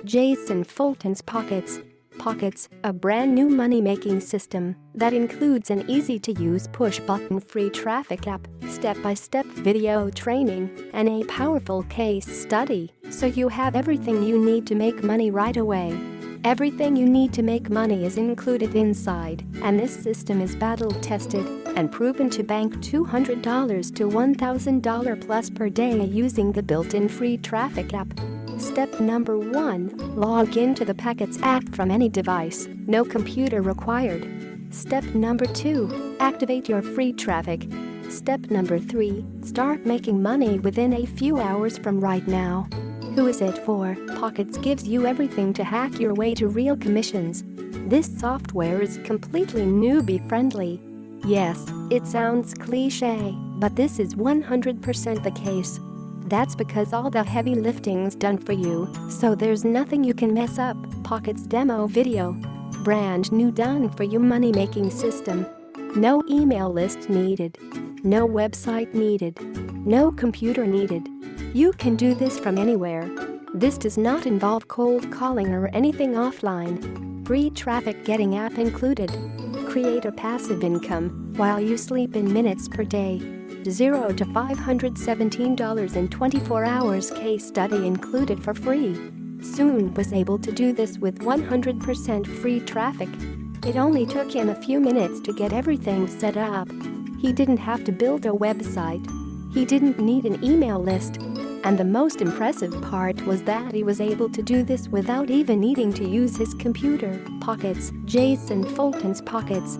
Jason Fulton's Pockitz, a brand new money-making system that includes an easy-to-use push-button free traffic app, step-by-step video training, and a powerful case study, so you have everything you need to make money right away. Everything you need to make money is included inside, and this system is battle-tested and proven to bank $200 to $1,000 plus per day using the built-in free traffic app. Step number 1. Log into the Pockitz app from any device, no computer required. Step number 2. Activate your free traffic. Step number 3. Start making money within a few hours from right now. Who is it for? Pockitz gives you everything to hack your way to real commissions. This software is completely newbie-friendly. Yes, it sounds cliche, but this is 100% the case. That's because all the heavy lifting's done for you, so there's nothing you can mess up. Pockitz demo video. Brand new done for you money-making system. No email list needed. No website needed. No computer needed. You can do this from anywhere. This does not involve cold calling or anything offline. Free traffic getting app included. Create a passive income while you sleep in minutes per day. 0 to $517 in 24 hours case study included for free. Soon was able to do this with 100% free traffic. It only took him a few minutes to get everything set up. He didn't have to build a website. He didn't need an email list. And the most impressive part was that he was able to do this without even needing to use his computer. Jason Fulton's Pockitz.